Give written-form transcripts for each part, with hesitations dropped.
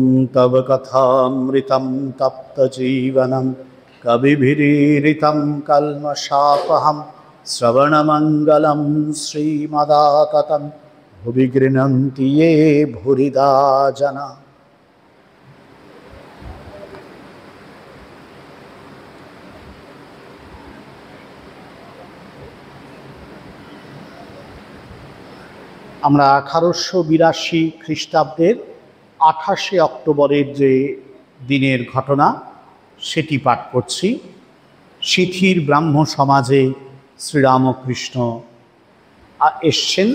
ॐ तव कथामृतं तप्तजीवनं कविभिरीरितं कल्मषापहं श्रवणमङ्गलं श्रीमदाततं भुवि गृह्णन्ति ये भूरिदा जना। আমরা 1882 খ্রিস্টাব্দের 28 অক্টোবরের যে দিনের ঘটনা সেটি পাঠ করছি। সিথির ব্রাহ্ম সমাজে শ্রীরামকৃষ্ণ এসছেন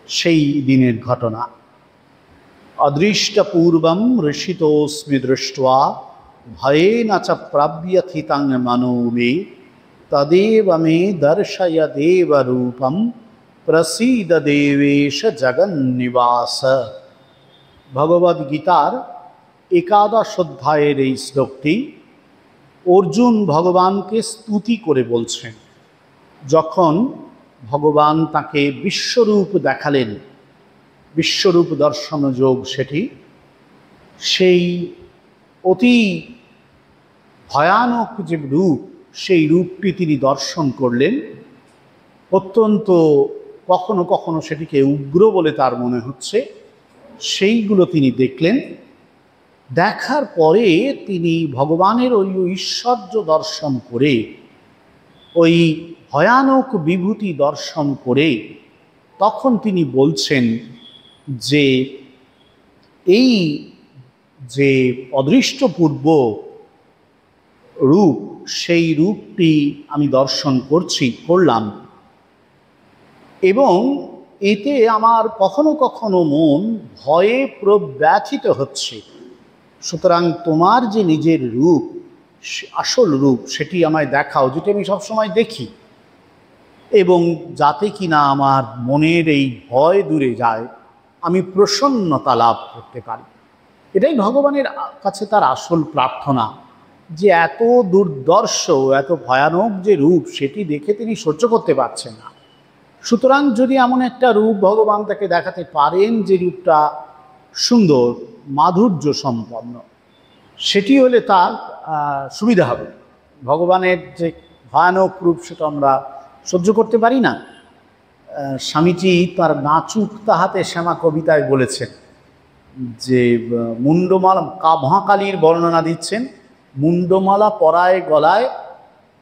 সেই দিনের ঘটনা। অদৃষ্টপূর্বম ঋষিতোস্মি দৃष्ट्वा ভয়েন চ প্রাব্যথিতং মনো মে তদেব মে দর্শয় দেবরূপম প্রসীদ দেবেশ জগন্নিবাস। ভগবদ গীতার 11 অধ্যায়ের এই শ্লোকটি অর্জুন ভগবানকে স্তুতি করে বলছেন। যখন ভগবান তাকে বিশ্বরূপ দেখালেন, বিশ্বরূপ দর্শন যোগ সেটি, সেই অতি ভয়ানক যে রূপ, সেই রূপটি তিনি দর্শন করলেন। অত্যন্ত কখনো কখনো সেটিকে উগ্র বলে তার মনে হচ্ছে, সেইগুলো তিনি দেখলেন। দেখার পরে তিনি ভগবানের ওই ঐশ্বর্য দর্শন করে, ওই ভয়ানক বিভূতি দর্শন করে তখন তিনি বলছেন যে এই যে অদৃষ্টপূর্ব রূপ, সেই রূপটি আমি দর্শন করলাম এবং এতে আমার কখনো কখনো মন ভয়ে প্রব্যথিত হচ্ছে। সুতরাং তোমার যে নিজের রূপ, আসল রূপ, সেটি আমায় দেখাও, যেটি আমি সবসময় দেখি, এবং যাতে কিনা আমার মনের এই ভয় দূরে যায়, আমি প্রসন্নতা লাভ করতে পারি। এটাই ভগবানের কাছে তার আসল প্রার্থনা, যে এত দুর্দর্শ, এত ভয়ানক যে রূপ, সেটি দেখে তিনি সহ্য করতে পারছেন না। সুতরাং যদি এমন একটা রূপ ভগবান তাকে দেখাতে পারেন, যে রূপটা সুন্দর, মাধুর্য সম্পন্ন, সেটি হলে তার সুবিধা হবে। ভগবানের যে ভয়ানক রূপ, সেটা আমরা সহ্য করতে পারি না। স্বামীজি তার নাচুক তাহাতে শ্যামা কবিতায় বলেছেন যে মুন্ডমালা, মহাকালীর বর্ণনা দিচ্ছেন, মুন্ডমালা পরায় গলায়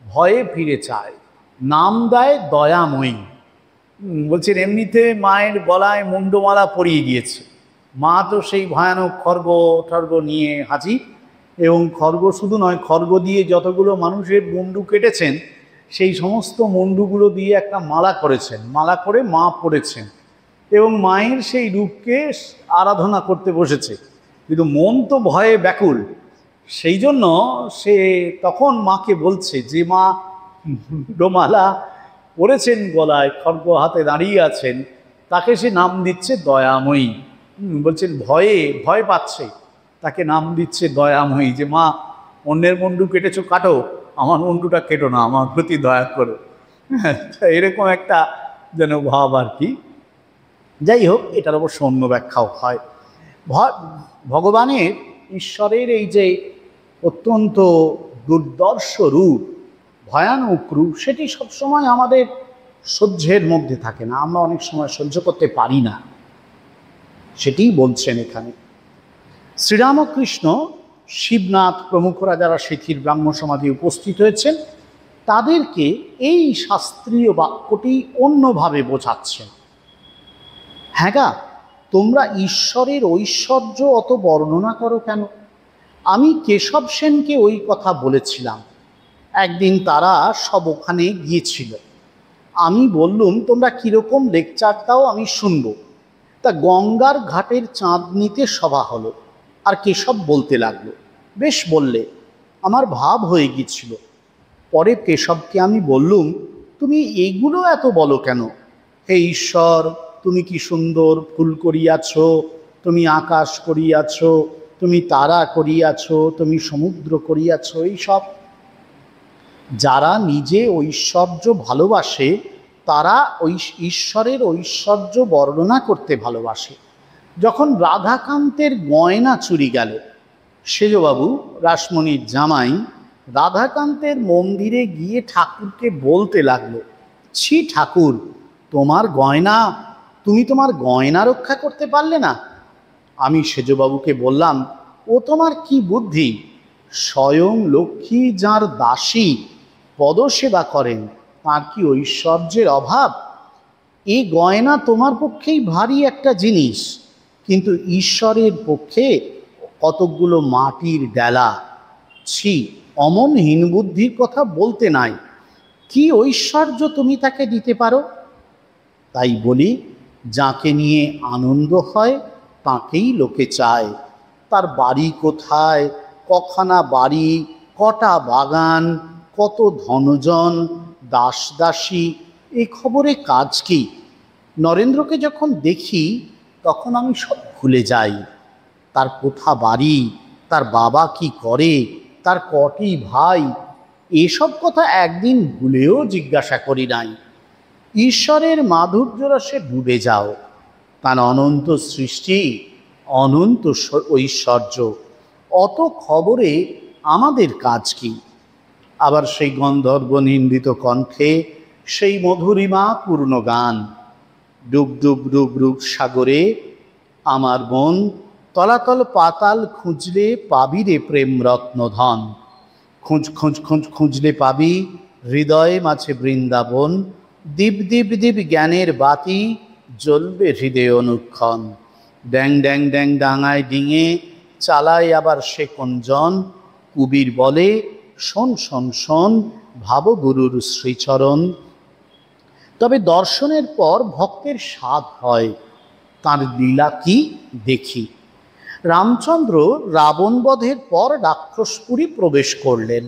ভয়ে ফিরে চায়, নাম দেয় দয়াময়ী। বলছেন এমনিতে মায়ের গলায় মুন্ডমালা পরিয়ে গিয়েছে, মা তো সেই ভয়ানক খর্গ নিয়ে হাজির, এবং খর্গ শুধু নয়, খর্গ দিয়ে যতগুলো মানুষের মুন্ডু কেটেছেন, সেই সমস্ত মুন্ডুগুলো দিয়ে একটা মালা করেছেন, মালা করে মা পড়েছেন এবং মায়ের সেই রূপকে আরাধনা করতে বসেছে। কিন্তু মন তো ভয়ে ব্যাকুল, সেই জন্য সে তখন মাকে বলছে যে মা মুন্ডমালা পড়েছেন গলায়, খর্গ হাতে দাঁড়িয়ে আছেন, তাকে সে নাম দিচ্ছে দয়াময়ী। বলছেন ভয় পাচ্ছে, তাকে নাম দিচ্ছে দয়াময়ী, যে মা অন্যের মুন্ডু কেটেছো, কাটো, আমার মুন্ডুটা কেটো না, আমার প্রতি দয়া করো। এরকম একটা যেন ভাব আর কি। যাই হোক, এটার অবশ্য অন্য ব্যাখ্যাও হয়। ভগবানের, ঈশ্বরের এই যে অত্যন্ত দুর্দর্শ রূপ, ভয়ানক রূপ, সেটি সবসময় আমাদের সহ্যের মধ্যে থাকে না, আমরা অনেক সময় সহ্য করতে পারি না, সেটিই বলছেন এখানে। শ্রীরামকৃষ্ণ, শিবনাথ প্রমুখরা যারা সিথির ব্রাহ্ম সমাধি উপস্থিত হয়েছেন, তাদেরকে এই শাস্ত্রীয় বাক্যটি অন্যভাবে বোঝাচ্ছেন। হ্যাঁ গা, তোমরা ঈশ্বরের ঐশ্বর্য অত বর্ণনা করো কেন? আমি কেশব সেনকে ওই কথা বলেছিলাম। একদিন তারা সব ওখানে গিয়েছিল, আমি বললুম তোমরা কীরকম লেকচার দাও আমি শুনবো। তা গঙ্গার ঘাটের চাঁদনিতে সভা হলো, আর কেশব বলতে লাগলো, বেশ বললে, আমার ভাব হয়ে গিয়েছিল। পরে কেশবকে আমি বললুম, তুমি এইগুলো এত বলো কেন? হে ঈশ্বর, তুমি কি সুন্দর ফুল করিয়াছ, তুমি আকাশ করিয়াছ, তুমি তারা করিয়াছ, তুমি সমুদ্র করিয়াছ। এইসব যারা নিজে ঐশ্বর্য ভালোবাসে, তারা ওই ঈশ্বরের ঐশ্বর্য বর্ণনা করতে ভালোবাসে। যখন রাধাকান্তের গয়না চুরি গেল, সেজবাবু রাসমণির জামাই রাধাকান্তের মন্দিরে গিয়ে ঠাকুরকে বলতে লাগলো, ছি ঠাকুর, তোমার গয়না, তুমি তোমার গয়না রক্ষা করতে পারলে না। আমি সেজবাবুকে বললাম, ও তোমার কি বুদ্ধি, স্বয়ং লক্ষ্মী যার দাসী পদসেবা করেন, তার কি ঐশ্বর্যের অভাব? এই গয়না তোমার পক্ষেই ভারী একটা জিনিস, কিন্তু ঈশ্বরের পক্ষে কতকগুলো মাটির ডেলা। ছি, অমন হীনবুদ্ধির কথা বলতে নাই। কি ঐশ্বর্য তুমি তাকে দিতে পারো? তাই বলি, যাকে নিয়ে আনন্দ হয় তাকেই লোকে চায়। তার বাড়ি কোথায়, কখানা বাড়ি, কটা বাগান, কত ধনজন, দাস দাসী, এ খবরে কাজ কি? নরেন্দ্রকে যখন দেখি তখন আমি সব ভুলে যাই। তার কোথা বাড়ি, তার বাবা কি করে, তার কটি ভাই, এসব কথা একদিন ভুলেও জিজ্ঞাসা করি নাই। ঈশ্বরের মাধুর্য রসে ডুবে যাও। তার অনন্ত সৃষ্টি, অনন্ত ঐশ্বর্য, অত খবরে আমাদের কাজ কি? আবার সেই গন্ধর্ব নিন্দিত কণ্ঠে সেই মধুরিমা পূর্ণ গান, ডুব ডুব ডুব ডুব সাগরে আমার মন, তলাতল পাতাল খুঁজলে পাবি রে প্রেম রত্নধন। খুঁজ খুঁজ খুঁজ খুঁজলে পাবি হৃদয়ে মাঝে বৃন্দাবন। দীপ দীপ দীপ জ্ঞানের বাতি জ্বলবে হৃদয় অনুক্ষণ। ড্যাং ড্যাং ড্যাং ডাঙায় ডিঙে চালায় আবার সে কোনজন। কুবির বলে, শোন শোন শোন, ভাবগুরুর শ্রীচরণ। তবে দর্শনের পর ভক্তের স্বাদ হয়, তার লীলা কি দেখি। রামচন্দ্র রাবণ বধের পর রাক্ষসপুরী প্রবেশ করলেন।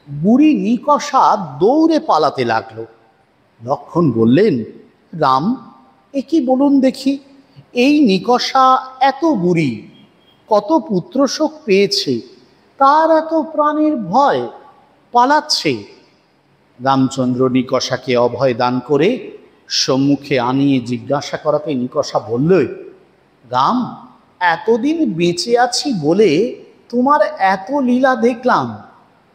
বুড়ি নিকষা দৌড়ে পালাতে লাগলো। লক্ষ্মণ বললেন, রাম, এ কি বলুন দেখি, এই নিকষা এত বুড়ি, কত পুত্রশোক পেয়েছে, তার এত প্রাণের ভয়, পালাচ্ছে। রামচন্দ্র নিকষাকে অভয় দান করে সম্মুখে আনিয়ে জিজ্ঞাসা করাতে নিকষা বলল, রাম, এতদিন বেঁচে আছি বলে তোমার এত লীলা দেখলাম,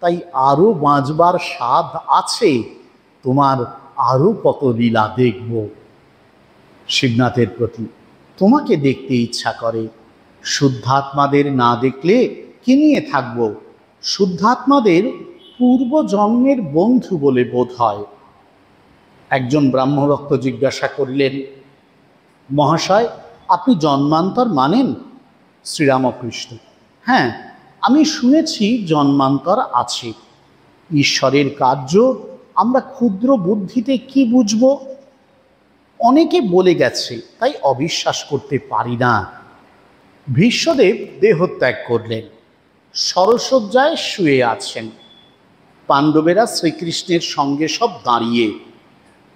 তাই আরো বাঁচবার স্বাদ আছে, তোমার আরো কত লীলা দেখব। শিবনাথের প্রতি তোমাকে দেখতে ইচ্ছা করে, শুদ্ধাত্মাদের না দেখলে কি নিয়ে থাকব? শুদ্ধাত্মাদের পূর্ব জন্মের বন্ধু বলে বোধ হয়। একজন ব্রাহ্মভক্ত জিজ্ঞাসা করলেন, মহাশয়, আপনি জন্মান্তর মানেন? শ্রীরামকৃষ্ণ, হ্যাঁ, আমি শুনেছি জন্মান্তর আছে। ঈশ্বরের কার্য আমরা ক্ষুদ্র বুদ্ধিতে কি বুঝব? অনেকে বলে গেছে, তাই অবিশ্বাস করতে পারি না। ভীষ্মদেব দেহত্যাগ করলেন, সরসজ্জায় শুয়ে আছেন। পাণ্ডবেরা শ্রীকৃষ্ণের সঙ্গে সব দাঁড়িয়ে।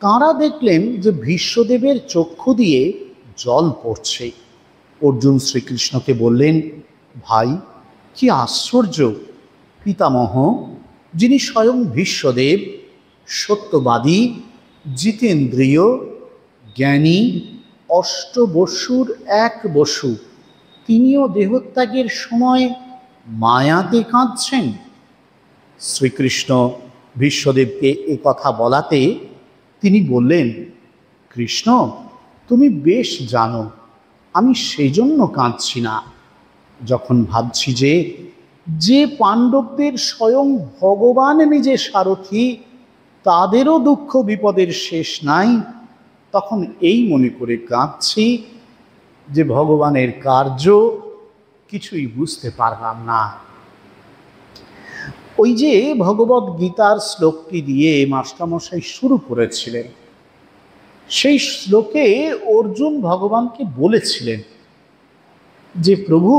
তাঁরা দেখলেন যে ভীষ্মদেবের চক্ষু দিয়ে জল পড়ছে। অর্জুন শ্রীকৃষ্ণকে বললেন, ভাই, কি আশ্চর্য! পিতামহ, যিনি স্বয়ং ভীষ্মদেব, সত্যবাদী, জিতেন্দ্রিয়, জ্ঞানী, অষ্টবসুর এক বসু, তিনিও দেহত্যাগের সময় মায়াতে কাঁদছেন। শ্রীকৃষ্ণ ভীষ্মদেবকে এ কথা বলাতে তিনি বললেন, কৃষ্ণ, তুমি বেশ জানো আমি সেই জন্য কাঁদছি না। যখন ভাবছি যে পাণ্ডবদের স্বয়ং ভগবান নিজে সারথি, তাদেরও দুঃখ বিপদের শেষ নাই, তখন এই মনে করে কাঁদছি যে ভগবানের কার্য কিছুই বুঝতে পারলাম না। ওই যে ভগবদ গীতার শ্লোকটি দিয়ে মাস্টারমশাই শুরু করেছিলেন, সেই শ্লোকে অর্জুন ভগবানকে বলেছিলেন যে, প্রভু,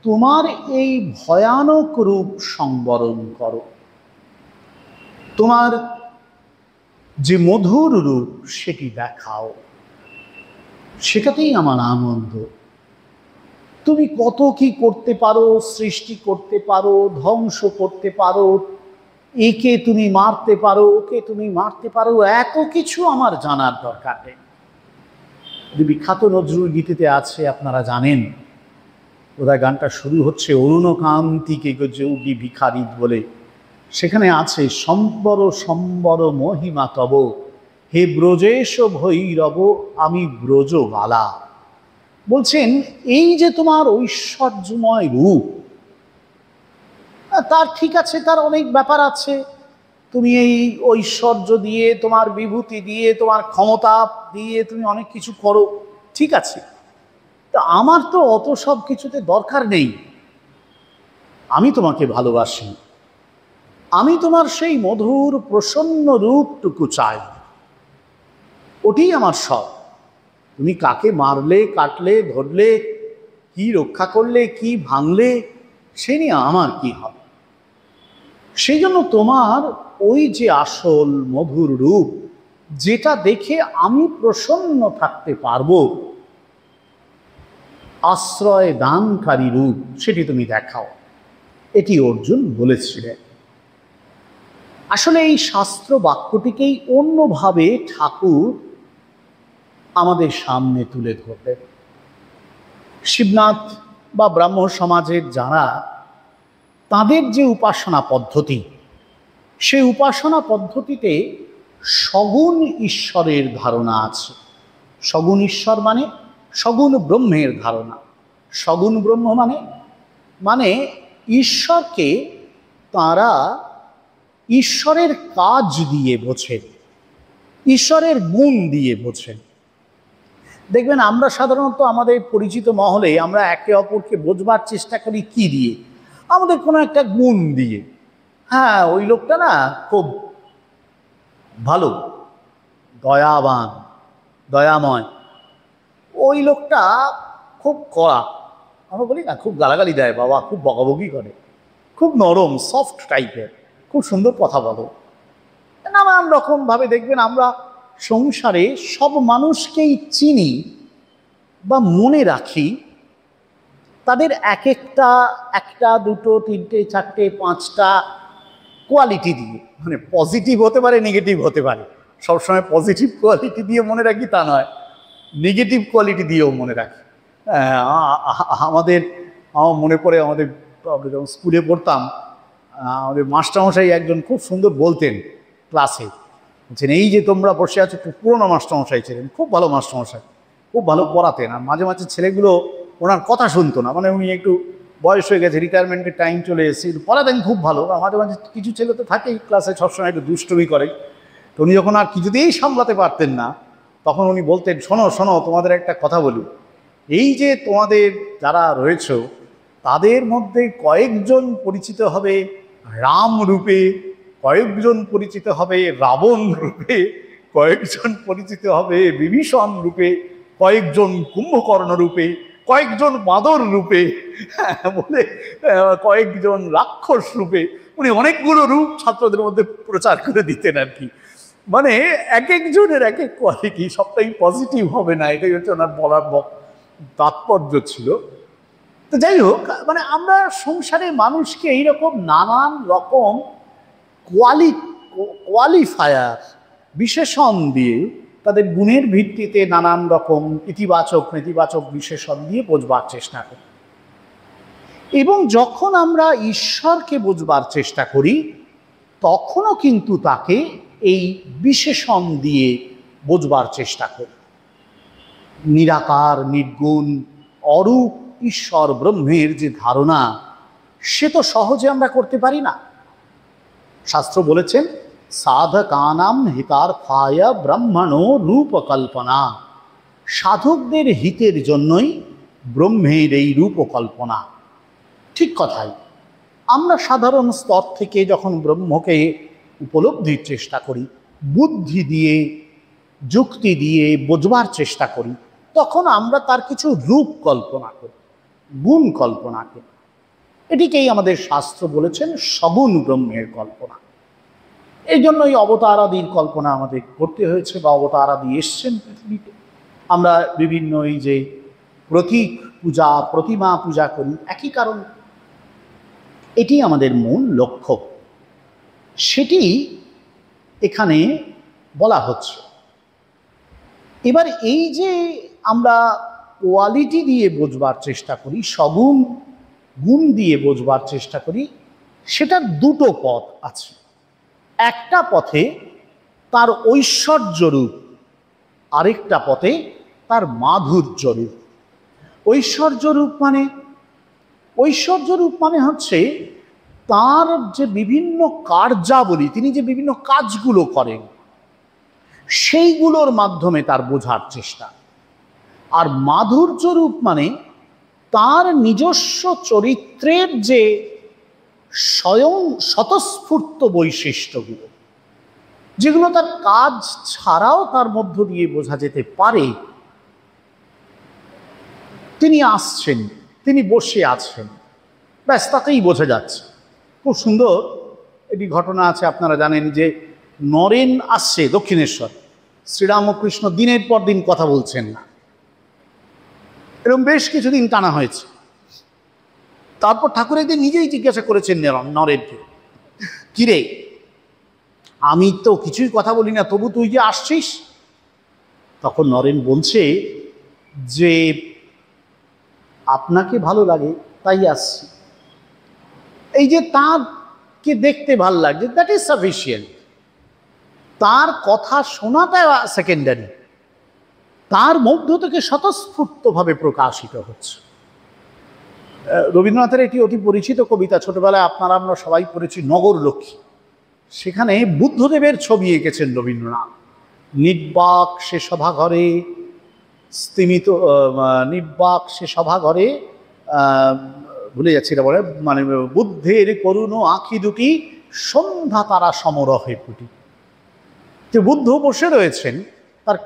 তোমার এই ভয়ানক রূপ সংবরণ করো, তোমার যে মধুর রূপ সেটি দেখাও, সেটাতেই আমার আনন্দ। তুমি কত কি করতে পারো, সৃষ্টি করতে পারো, ধ্বংস করতে পারো, একে তুমি মারতে পারো, ওকে তুমি মারতে পারো, এত কিছু আমার জানার দরকার নেই। যে বিখ্যাত নজরুল গীতিতে আছে, আপনারা জানেন, বোধহয় গানটা শুরু হচ্ছে অরুণকান্তিকে গজৌগি ভিখারি বলে। সেখানে আছে সম্বর সম্বর মহিমা তব, হে ব্রজেশ ভৈরব আমি ব্রজবালা। বলছেন এই যে তোমার ঐশ্বর্যময় রূপ, তার ঠিক আছে, তার অনেক ব্যাপার আছে। তুমি এই ঐশ্বর্য দিয়ে, তোমার বিভূতি দিয়ে, তোমার ক্ষমতা দিয়ে তুমি অনেক কিছু করো, ঠিক আছে। তা আমার তো অত সব কিছুতে দরকার নেই। আমি তোমাকে ভালোবাসি, আমি তোমার সেই মধুর প্রসন্ন রূপটুকু চাই, ওটি আমার সব। তুমি কাকে মারলে, কাটলে, ধরলে, কি রক্ষা করলে, কি ভাঙলে, সে নিয়ে আমার কি হবে? সেই জন্য তোমার ওই যে আসল মধুর রূপ, যেটা দেখে আমি প্রসন্ন থাকতে পারবো, আশ্রয় দানকারী রূপ, সেটি তুমি দেখাও। এটি অর্জুন বলেছিলেন। আসলে এই শাস্ত্র বাক্যটিকেই অন্যভাবে ঠাকুর আমাদের সামনে তুলে ধরলেন। শিবনাথ বা ব্রাহ্ম সমাজের যারা, তাদের যে উপাসনা পদ্ধতি, সেই উপাসনা পদ্ধতিতে সগুণ ঈশ্বরের ধারণা আছে। সগুণ ঈশ্বর মানে সগুণ ব্রহ্মের ধারণা। সগুণ ব্রহ্ম মানে মানে ঈশ্বরকে তারা ঈশ্বরের কাজ দিয়ে বোঝেন, ঈশ্বরের গুণ দিয়ে বোঝেন। দেখবেন আমরা সাধারণত আমাদের পরিচিত মহলে আমরা একে অপরকে বোঝবার চেষ্টা করি কি দিয়ে? আমাদের কোনো একটা গুণ দিয়ে। হ্যাঁ, ওই লোকটা না খুব ভালো, দয়াবান, দয়াময়, ওই লোকটা খুব কড়া। আমরা বলি না, খুব গালাগালি দেয় বাবা, খুব বকাবকি করে, খুব নরম সফট টাইপের, খুব সুন্দর কথা বলো। নানান রকমভাবে দেখবেন আমরা সংসারে সব মানুষকেই চিনি বা মনে রাখি তাদের এক একটা দুটো তিনটে চারটে পাঁচটা কোয়ালিটি দিয়ে। মানে পজিটিভ হতে পারে, নেগেটিভ হতে পারে। সবসময় পজিটিভ কোয়ালিটি দিয়ে মনে রাখি তা নয়, নেগেটিভ কোয়ালিটি দিয়েও মনে রাখি। আমার মনে পড়ে আমাদের যখন স্কুলে পড়তাম, আমাদের মাস্টারমশাই একজন খুব সুন্দর বলতেন ক্লাসে, বলছেন এই যে তোমরা বসে আছো, খুব পুরোনো মাস্টারমশাই ছিলেন, খুব ভালো মাস্টারমশাই, খুব ভালো পড়াতেন। আর মাঝে মাঝে ছেলেগুলো ওনার কথা শুনতো না, মানে উনি একটু বয়স হয়ে গেছে, রিটায়ারমেন্টের টাইম চলে এসেছে, পড়াতেন খুব ভালো। আর মাঝে মাঝে কিছু ছেলে তো থাকেই ক্লাসে সবসময় একটু দুষ্টুমি করে। তো উনি যখন আর কিছুতেই সামলাতে পারতেন না, তখন উনি বলতেন, শোনো শোনো, তোমাদের একটা কথা বলি, এই যে তোমাদের যারা রয়েছে, তাদের মধ্যে কয়েকজন পরিচিত হবে রাম রূপে, কয়েকজন পরিচিত হবে রাবণ রূপে, কয়েকজন পরিচিত হবে বিভীষণ রূপে, কয়েকজন কুম্ভকর্ণ রূপে, কয়েকজন বাঁদর রূপে, বলে কয়েকজন রাক্ষস রূপে। উনি অনেকগুলো রূপ ছাত্রদের মধ্যে প্রচার করে দিতেন আর কি। মানে এক একজনের এক এক কোয়ালিটি, সবটাই পজিটিভ হবে না, এটাই হচ্ছে ওনার বলার তাৎপর্য ছিল। তো যাই হোক, মানে আমরা সংসারে মানুষকে এইরকম নানান রকম কোয়ালিফায়ার, বিশেষণ দিয়ে, তাদের গুণের ভিত্তিতে নানান রকম ইতিবাচক নেতিবাচক বিশেষণ দিয়ে বোঝবার চেষ্টা করি। এবং যখন আমরা ঈশ্বরকে বোঝবার চেষ্টা করি, তখনও কিন্তু তাকে এই বিশেষণ দিয়ে বোঝবার চেষ্টা করি। নিরাকার, নির্গুণ, অরূপ ঈশ্বর ব্রহ্মের যে ধারণা, সে তো সহজে আমরা করতে পারি না। শাস্ত্র বলেছেন, সাধকানাম হিতার্থায় ব্রহ্মণো রূপকল্পনা। সাধকদের হিতের জন্যই ব্রহ্মের এই রূপকল্পনা। ঠিক কথাই। আমরা সাধারণ স্তর থেকে যখন ব্রহ্মকে উপলব্ধির চেষ্টা করি, বুদ্ধি দিয়ে, যুক্তি দিয়ে বোঝবার চেষ্টা করি, তখন আমরা তার কিছু রূপ কল্পনা করি, গুণ কল্পনা করি। এটিকেই আমাদের শাস্ত্র বলেছেন সগুণ ব্রহ্মের কল্পনা। এই জন্যই অবতারাদির কল্পনা আমাদের করতে হয়েছে, বা অবতারাদি এসছেন পৃথিবীতে। আমরা বিভিন্ন এই যে প্রতীক পূজা, প্রতিমা পূজা করি, একই কারণ। এটি আমাদের মূল লক্ষ্য, সেটি এখানে বলা হচ্ছে। এবার এই যে আমরা কোয়ালিটি দিয়ে বোঝবার চেষ্টা করি, সগুণ গুণ দিয়ে বোঝবার চেষ্টা করি, সেটার দুটো পথ আছে। একটা পথে তার ঐশ্বর্য রূপ, আরেকটা পথে তার মাধুর্য রূপ। ঐশ্বর্য রূপ মানে হচ্ছে তার যে বিভিন্ন কার্যাবলী, তিনি যে বিভিন্ন কাজগুলো করেন সেইগুলোর মাধ্যমে তার বোঝার চেষ্টা। আর মাধুর্য রূপ মানে তার নিজস্ব চরিত্রের যে স্বয়ং স্বতঃস্ফূর্ত বৈশিষ্ট্যগুলো, যেগুলো তার কাজ ছাড়াও তার মধ্য দিয়ে বোঝা যেতে পারে। তিনি আসছেন, তিনি বসে আছেন, ব্যাস তাতেই বোঝা যাচ্ছে। খুব সুন্দর একটি ঘটনা আছে, আপনারা জানেন যে নরেন আসছে দক্ষিণেশ্বর, শ্রীরামকৃষ্ণ দিনের পর দিন কথা বলছেন না, এরকম বেশ কিছুদিন টানা হয়েছে। তারপর ঠাকুর একদিন নিজেই জিজ্ঞাসা করেছেন নরেনকে, কিরে আমি তো কিছুই কথা বলি না, তবু তুই যে আসছিস? তখন নরেন বলছে যে আপনাকে ভালো লাগে তাই আসছি। এই যে তাঁকে দেখতে ভাল লাগছে, দ্যাট ইজ সাফিসিয়েন্ট। তার কথা শোনাটা সেকেন্ডারি, তার মধ্য থেকে স্বতঃস্ফূর্তভাবে প্রকাশিত হচ্ছে। রবীন্দ্রনাথের একটি অতি পরিচিত কবিতা, ছোটবেলায় আপনারা আমরা সবাই পড়েছি, নগরলক্ষ্মী। সেখানে বুদ্ধদেবের ছবি এঁকেছেন রবীন্দ্রনাথ। নির্বাক সে সভাঘরে স্তিমিত, নির্বাক সে সভাঘরে, ভুলে যাচ্ছি এটা বলে, মানে বুদ্ধের করুণ আঁখি দুটি সন্ধ্যা তারা সমরহে ফুটি। যে বুদ্ধ বসে রয়েছেন, তার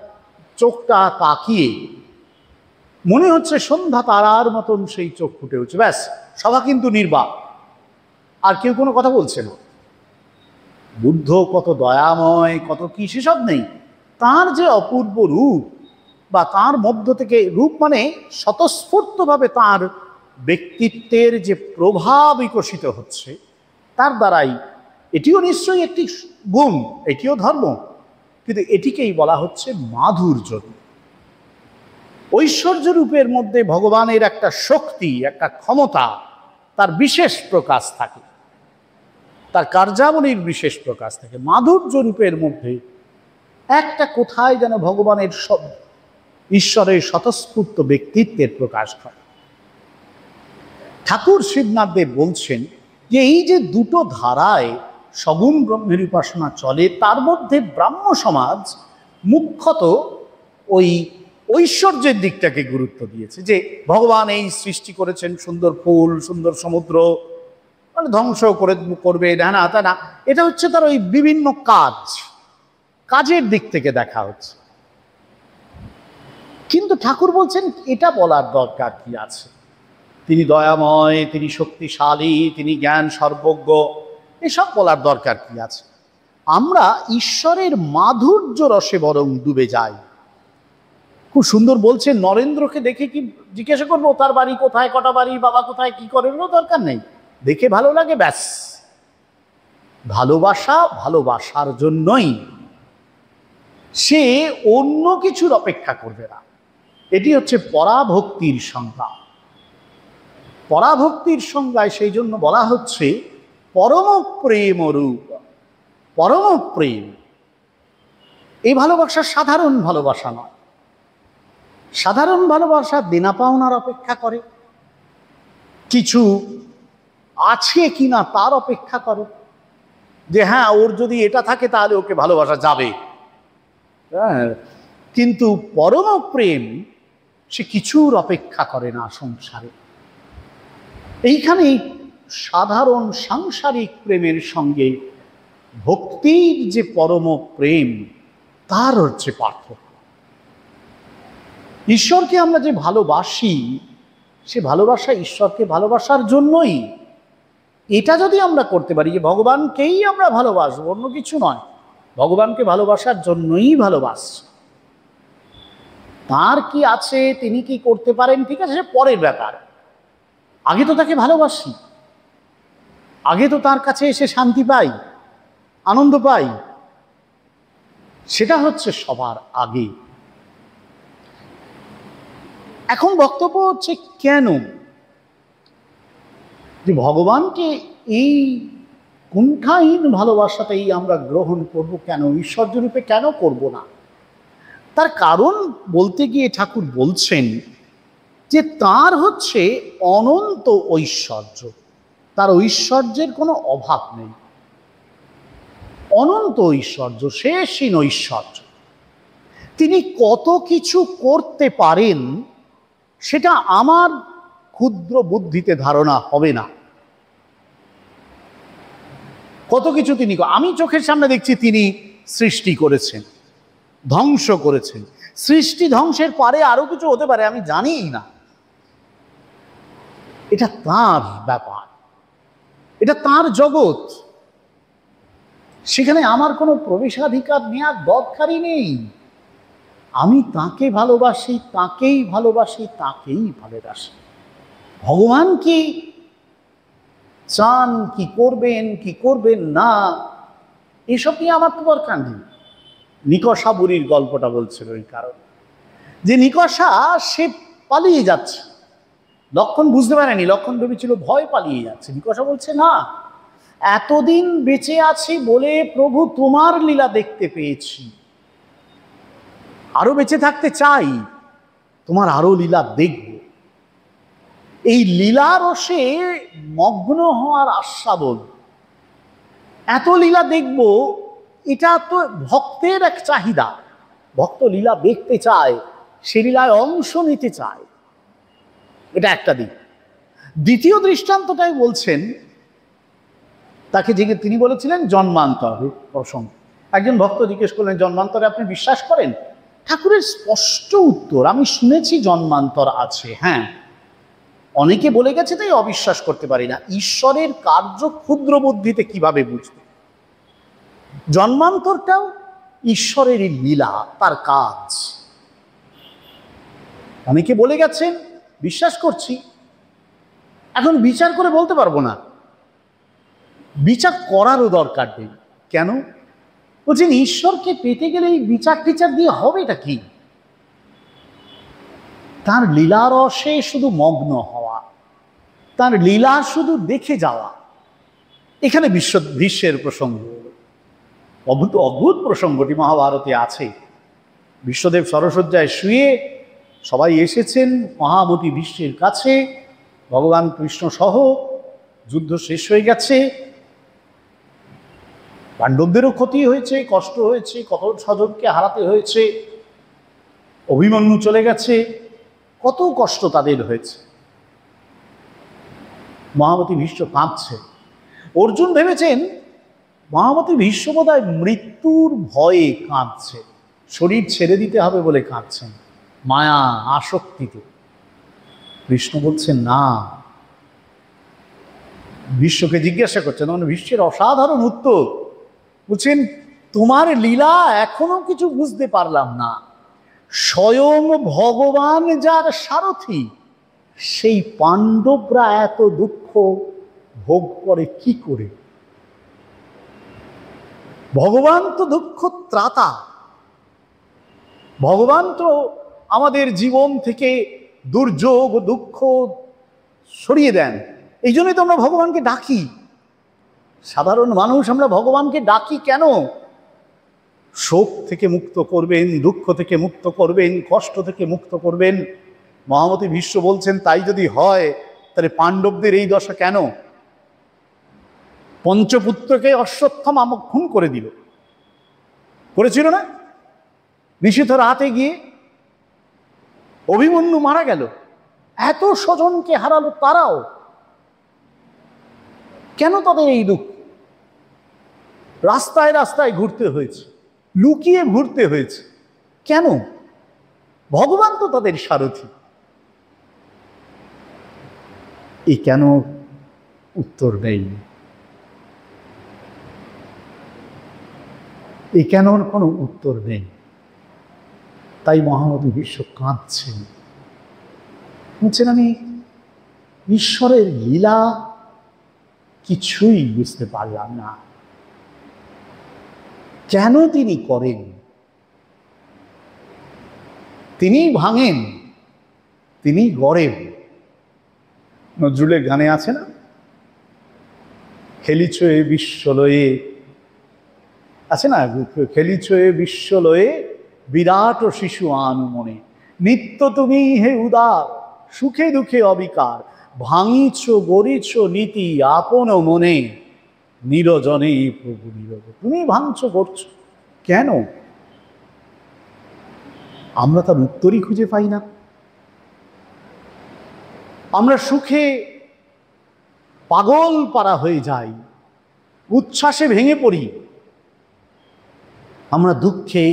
চোখটা তাকিয়ে মনে হচ্ছে সন্ধ্যা তারার মতন সেই চোখ ফুটে উঠছে। ব্যাস, সভা কিন্তু নির্বাক, আর কেউ কোনো কথা বলছে না। বুদ্ধ কত দয়াময়, কত কি, সেসব নেই। তার যে অপূর্ব রূপ, বা তার মধ্য থেকে রূপ মানে স্বতঃস্ফূর্তভাবে তার ব্যক্তিত্বের যে প্রভাব বিকশিত হচ্ছে, তার দ্বারাই, এটিও নিশ্চয়ই একটি গুণ, এটিও ধর্ম, কিন্তু এটিকেই বলা হচ্ছে মাধুর্য। ঐশ্বর্য রূপের মধ্যে ভগবানের একটা শক্তি, একটা ক্ষমতা, তার বিশেষ প্রকাশ থাকে, তার কার্যাবলীর বিশেষ প্রকাশ থাকে। মাধুর্য রূপের মধ্যে একটা কোথায় যেন ভগবানের ঈশ্বরের স্বতঃস্ফূর্ত ব্যক্তিত্বের প্রকাশ হয়। ঠাকুর শিবনাথ দেব বলছেন যে এই যে দুটো ধারায় সগুণ ব্রহ্মের উপাসনা চলে, তার মধ্যে ব্রাহ্ম সমাজ মুখ্যত ওই ঐশ্বর্যের দিকটাকে গুরুত্ব দিয়েছে, যে ভগবান এই সৃষ্টি করেছেন, সুন্দর ফুল, সুন্দর সমুদ্র, মানে ধ্বংস করবে না, না তা না, এটা হচ্ছে তার ওই বিভিন্ন কাজের দিক থেকে দেখা হচ্ছে। কিন্তু ঠাকুর বলছেন এটা বলার দরকার কি আছে? তিনি দয়াময়, তিনি শক্তিশালী, তিনি জ্ঞান সর্বজ্ঞ, এসব বলার দরকার কি আছে? আমরা ঈশ্বরের মাধুর্য রসে বরং ডুবে যাই। খুব সুন্দর বলছেন, নরেন্দ্রকে দেখে কি জিজ্ঞাসা করবো তার বাড়ি কোথায়, কটা বাড়ি, বাবা কোথায়, কি করে, দরকার নেই। দেখে ভালো লাগে, ব্যাস। ভালোবাসা ভালোবাসার জন্যই, সে অন্য কিছুর অপেক্ষা করবে না। এটি হচ্ছে পরাভক্তির সংজ্ঞা। পরাভক্তির সংজ্ঞায় সেই জন্য বলা হচ্ছে পরম প্রেম রূপ। পরম প্রেম, এই ভালোবাসা সাধারণ ভালোবাসা নয়। সাধারণ ভালোবাসা দেনা পাওনার অপেক্ষা করে, কিছু আছে কিনা তার অপেক্ষা করে, যে হ্যাঁ ওর যদি এটা থাকে তাহলে ওকে ভালোবাসা যাবে। হ্যাঁ, কিন্তু পরম প্রেম সে কিছুর অপেক্ষা করে না সংসারে। এইখানেই সাধারণ সাংসারিক প্রেমের সঙ্গে ভক্তির যে পরম প্রেম, তার হচ্ছে পার্থক্য। ঈশ্বরকে আমরা যে ভালোবাসি, সে ভালোবাসা ঈশ্বরকে ভালোবাসার জন্যই। এটা যদি আমরা করতে পারি যে ভগবানকেই আমরা ভালোবাসবো, অন্য কিছু নয়, ভগবানকে ভালোবাসার জন্যই ভালোবাসছি। তার কি আছে, তিনি কি করতে পারেন, ঠিক আছে, সে পরের ব্যাপার। আগে তো তাকে ভালোবাসি, আগে তো তার কাছে এসে শান্তি পাই, আনন্দ পাই, সেটা হচ্ছে সবার আগে। এখন বক্তব্য হচ্ছে কেন যে ভগবানকে এই কুণ্ঠাহীন ভালোবাসাতেই আমরা গ্রহণ করব, কেন ঈশ্বররূপে কেন করব না? তার কারণ বলতে গিয়ে ঠাকুর বলছেন যে তার হচ্ছে অনন্ত ঐশ্বর্য, তার ঐশ্বর্যের কোনো অভাব নেই, অনন্ত ঐশ্বর্য, শেষহীন ঐশ্বর্য। তিনি কত কিছু করতে পারেন সেটা আমার ক্ষুদ্র বুদ্ধিতে ধারণা হবে না। কত কিছু তিনি, আমি চোখের সামনে দেখছি তিনি সৃষ্টি করেছেন, ধ্বংস করেছেন। সৃষ্টি ধ্বংসের পরে আরো কিছু হতে পারে, আমি জানিই না। এটা তার ব্যাপার, এটা তার জগৎ, সেখানে আমার কোনো প্রবেশাধিকার নেওয়ার দরকারই নেই। আমি তাকে ভালোবাসি, তাকেই ভালোবাসি, তাকেই ভালোবাসি। ভগবান কি চান, কি করবেন, কি করবেন না, এসব নিয়ে আমার তো দরকার নেই। নিকষা বুড়ির গল্পটা বলছিল এই কারণ যে নিকষা সে পালিয়ে যাচ্ছে, লক্ষণ বুঝতে পারেনি, লক্ষণ ভেবেছিল ভয় পালিয়ে যাচ্ছে। নিকষা বলছে না, এতদিন বেঁচে আছি বলে প্রভু তোমার লীলা দেখতে পেয়েছি, আরো বেঁচে থাকতে চাই, তোমার আরো লীলা দেখব। এই লীলা রসে মগ্ন হওয়ার আস্বাদন, এত লীলা দেখব, এটা তো ভক্তের এক চাহিদা। ভক্ত লীলা দেখতে চায়, সে লীলায় অংশ নিতে চায়, এটা একটা দিক। দ্বিতীয় দৃষ্টান্তটাই বলছেন, তাকে জিজ্ঞেস, তিনি বলেছিলেন জন্মান্তর প্রসঙ্গ। একজন ভক্ত জিজ্ঞেস করলেন, জন্মান্তরে আপনি বিশ্বাস করেন? ঠাকুরের স্পষ্ট উত্তর, আমি শুনেছি জন্মান্তর আছে, হ্যাঁ, অনেকে বলে গেছে তাই অবিশ্বাস করতে পারি না। ঈশ্বরের কার্য ক্ষুদ্র বুদ্ধিতে কিভাবে বুঝবে? জন্মান্তরটাও ঈশ্বরেরই লীলা, তার কাজ। অনেকে বলে গেছেন, বিশ্বাস করছি। এখন বিচার করে বলতে পারবো না, বিচার করারও দরকার নেই। কেন? বলছেন ঈশ্বরকে পেতে গেলে এই বিচার টিচার দিয়ে হবেটা কি? তার লীলারসে শুধু মগ্ন হওয়া, তার লীলা শুধু দেখে যাওয়া। এখানে ভীষ্মের প্রসঙ্গ, অদ্ভুত প্রসঙ্গটি মহাভারতে আছে। বিশ্বদেব সরসজ্জায় শুয়ে সবাই এসেছেন মহামতি ভীষ্মের কাছে, ভগবান কৃষ্ণ সহ। যুদ্ধ শেষ হয়ে গেছে, পাণ্ডবদেরও ক্ষতি হয়েছে, কষ্ট হয়েছে, কত স্বজনকে হারাতে হয়েছে, অভিমন্যু চলে গেছে, কত কষ্ট তাদের হয়েছে। মহামতি ভীষ্ম কাঁদছে। অর্জুন ভেবেছেন মহামতি ভীষ্ম বোধহয় মৃত্যুর ভয়ে কাঁদছে, শরীর ছেড়ে দিতে হবে বলে কাঁদছেন, মায়া আসক্তিতে। কৃষ্ণ বলছেন না। ভীষ্মকে জিজ্ঞাসা করছেন, মানে ভীষ্মের অসাধারণ উত্তর। বলছেন তোমার লীলা এখনো কিছু বুঝতে পারলাম না। স্বয়ং ভগবান যার সারথি, সেই পাণ্ডবরা এত দুঃখ ভোগ করে কি করে? ভগবান তো দুঃখ ত্রাতা, ভগবান তো আমাদের জীবন থেকে দুর্যোগ দুঃখ সরিয়ে দেন। এই জন্যই তো আমরা ভগবানকে ডাকি। সাধারণ মানুষ আমরা ভগবানকে ডাকি কেন? শোক থেকে মুক্ত করবেন, দুঃখ থেকে মুক্ত করবেন, কষ্ট থেকে মুক্ত করবেন। মহামতি ভীষ্ম বলছেন তাই যদি হয় তাহলে পাণ্ডবদের এই দশা কেন? পঞ্চপুত্রকে অশ্বত্থামা খুন করে দিল, করেছিল না? নিষিদ্ধ রাতে গিয়ে অভিমন্যু মারা গেল, এত স্বজনকে হারালো তারাও। কেন তাদের এই দুঃখ? রাস্তায় রাস্তায় ঘুরতে হয়েছে, লুকিয়ে ঘুরতে হয়েছে, কেন? ভগবান তো তাদের সারথি। এই কেন উত্তর নেই, এই কেন কোনো উত্তর নেই। তাই মহামতি ভীষ্ম কাঁদছেন, বলছেন আমি ঈশ্বরের লীলা কিছুই বুঝতে পারলাম না, কেন তিনি করেন? তিনি ভাঙেন, তিনি গড়েন। নজরুলের গানে আছে না, খেলিছ এ বিশ্বলয়ে, আছে না, খেলিছ এ বিশ্বলয়ে বিরাট শিশু আন মনে, নিত্য তুমি হে উদার, সুখে দুঃখে অবিকার, ভাঙিছ গড়িছ নীতি আপন মনে, নিরজনে প্রভু নীরব। তুমি ভাঙছো করছো কেন? আমরা তার উত্তরই খুঁজে পাই না। আমরা সুখে পাগল পারা হয়ে যাই, উচ্ছ্বাসে ভেঙে পড়ি, আমরা দুঃখে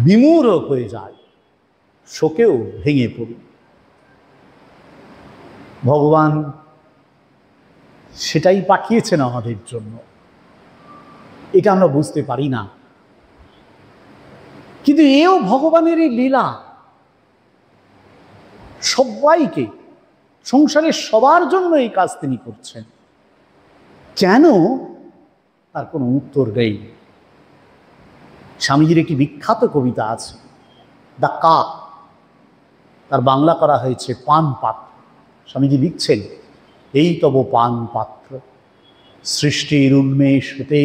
বিমূঢ় হয়ে যাই, শোকেও ভেঙে পড়ি। ভগবান সেটাই পাঠিয়েছেন আমাদের জন্য, এটা আমরা বুঝতে পারি না। কিন্তু এও ভগবানেরই লীলা, সবাইকে, সংসারের সবার জন্য এই কাজ তিনি করছেন। কেন? তার কোনো উত্তর নেই। স্বামীজির একটি বিখ্যাত কবিতা আছে, দ্য কাক, তার বাংলা করা হয়েছে পান পাত্র। স্বামীজি লিখছেন, এই তব পান পাত্র, সৃষ্টির উন্মেষ হতে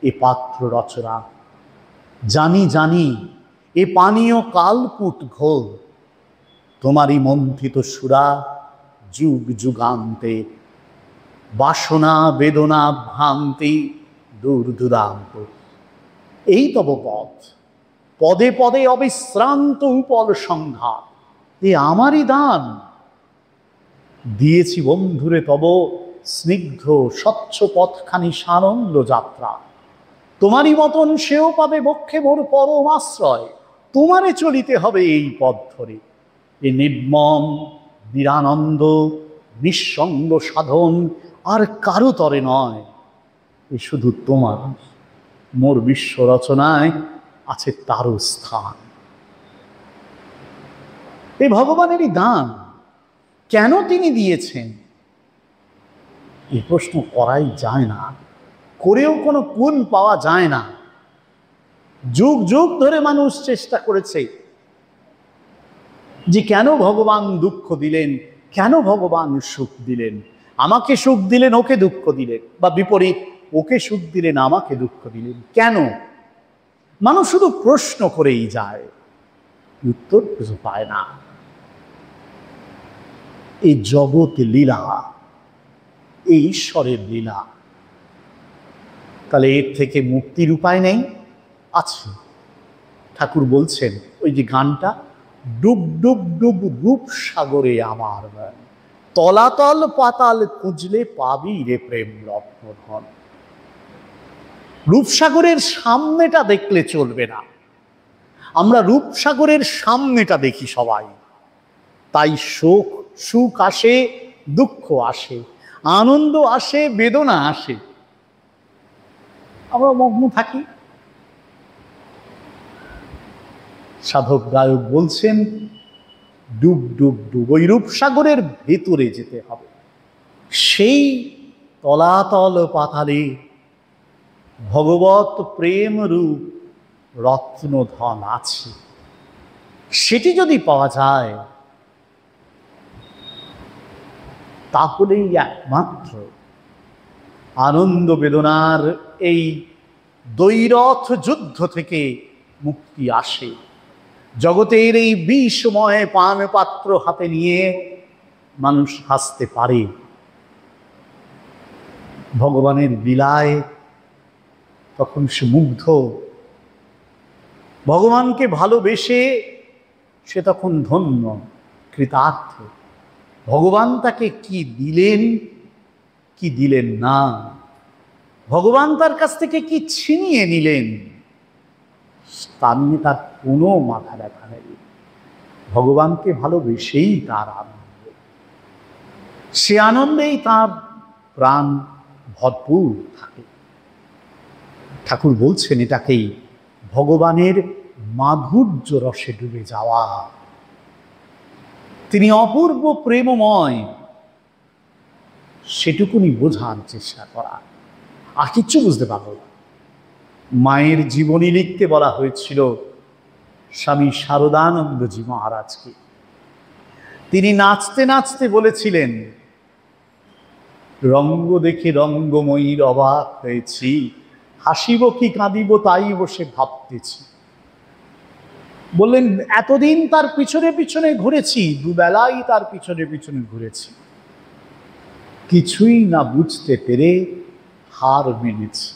এ পাত্র রচনা, জানি জানি এ পানীয় কালকূট ঘোর, তোমারই মন্থিত সুরা যুগ যুগান্তে, বাসনা বেদনা ভ্রান্তি দূর দূরান্ত। এই তব পথ, পদে পদে অবিশ্রান্ত উপল সংঘাত, এ আমারই দান, দিয়েছি বন্ধুরে তব স্নিগ্ধ স্বচ্ছ পথখানি সানন্দ যাত্রা, তোমারই মতন সেও পাবে বক্ষে মোর পরম আশ্রয়, তোমারে চলিতে হবে এই পথ ধরে, এ নির্মম নিরানন্দ নিঃসঙ্গ সাধন আর কারো তরে নয়, এ শুধু তোমার, মোর বিশ্ব রচনায় আছে তারও স্থান। এ ভগবানেরই দান, কেন তিনি দিয়েছেন এই প্রশ্ন করাই যায় না, করেও কোনো কুল পাওয়া যায় না। যুগ যুগ ধরে মানুষ চেষ্টা করেছে যে কেন ভগবান দুঃখ দিলেন, কেন ভগবান সুখ দিলেন, আমাকে সুখ দিলেন ওকে দুঃখ দিলেন, বা বিপরীত, ওকে সুখ দিলেন আমাকে দুঃখ দিলেন, কেন? মানুষ শুধু প্রশ্ন করেই যায়, উত্তর কিছু পায় না। এই জগৎ লীলা, এই ঈশ্বরের লীলা, তাহলে এর থেকে মুক্তির উপায় নেই? আছে। ঠাকুর বলছেন, ওই যে গানটা, ডুব ডুব ডুব রূপ সাগরে আমার, তলাতল পাতাল খুঁজলে পাবি রে প্রেম রত্নধন। রূপসাগরের সামনেটা দেখলে চলবে না, আমরা রূপসাগরের সামনেটা দেখি সবাই, তাই সুখ আসে, দুঃখ আসে, আনন্দ আসে, বেদনা আসে, আমরা মগ্ন থাকি। সাধক গায়ক বলছেন, ডুব ডুব ডুব, ওই রূপসাগরের ভেতরে যেতে হবে, সেই তলাতল পাতালে ভগবত প্রেম রূপ রত্নধন আছে, সেটি যদি পাওয়া যায় তাহলেই একমাত্র আনন্দ বেদনার এই দ্বৈরথ যুদ্ধ থেকে মুক্তি আসে। জগতের এই বিষময় পান পাত্র হাতে নিয়ে মানুষ হাসতে পারে, ভগবানের লীলায় তখন সে মুগ্ধ, ভগবানকে ভালোবেসে সে তখন ধন্য কৃতার্থ। ভগবান তাকে কি দিলেন কি দিলেন না, ভগবান তার কাছ থেকে কি ছিনিয়ে নিলেন, তা নিয়ে তার কোনো মাথা ব্যথা নেই। ভগবানকে ভালোবেসেই তার আনন্দ, সে আনন্দেই তার প্রাণ ভরপুর থাকে। ঠাকুর বলছেন এটাকেই ভগবানের মাধুর্য রসে ডুবে যাওয়া। তিনি অপূর্ব প্রেমময়, সেটুকুনি বোঝার চেষ্টা করা, আর কিচ্ছু বুঝতে পারল না। মায়ের জীবনী লিখতে বলা হয়েছিল, স্বামী শারদানন্দজি মহারাজকে। তিনি নাচতে নাচতে বলেছিলেন, রঙ্গ দেখে রঙ্গময়ীর অবাক হয়েছি, হাসিব কি কাঁদিব তাই বসে ভাবতেছি। বললেন, এতদিন তার পিছনে পিছনে ঘুরেছি, দুবেলাই তার পিছনে পিছনে ঘুরেছি, কিছুই না বুঝতে পেরে হার মেনেছি।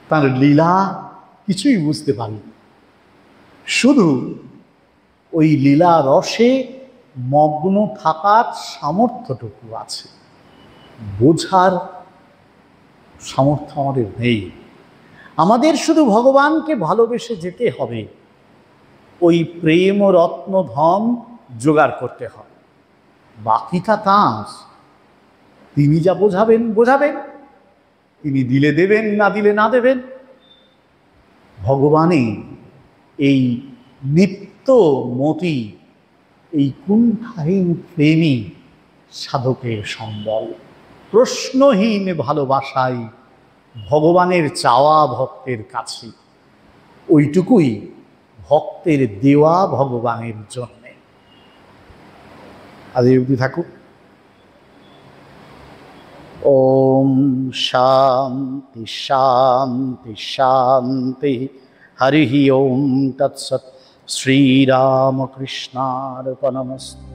তার লীলা কিছুই বুঝতে পারিনি, শুধু ওই লীলা রসে মগ্ন থাকার সামর্থ্যটুকু আছে, বোঝার সামর্থ্য আমাদের নেই। আমাদের শুধু ভগবানকে ভালোবেসে যেতে হবে, ওই প্রেম ও রত্নধন জোগাড় করতে হবে, বাকিটা তাঁর। তিনি যা বোঝাবেন বোঝাবেন, তিনি দিলে দেবেন, না দিলে না দেবেন। ভগবানই এই নিত্যমতি, এই কুণ্ঠাহীন প্রেমী সাধকের সম্বল। প্রশ্নহীন ভালোবাসাই ভগবানের চাওয়া ভক্তের কাছে, ওইটুকুই ভক্তের দেওয়া ভগবানের জন্যে। আজ এই অবধি থাকুক। ওম শান্তি শান্তি শান্তি। হরি ওম তৎসৎ। শ্রীরামকৃষ্ণার্পণমস্তু।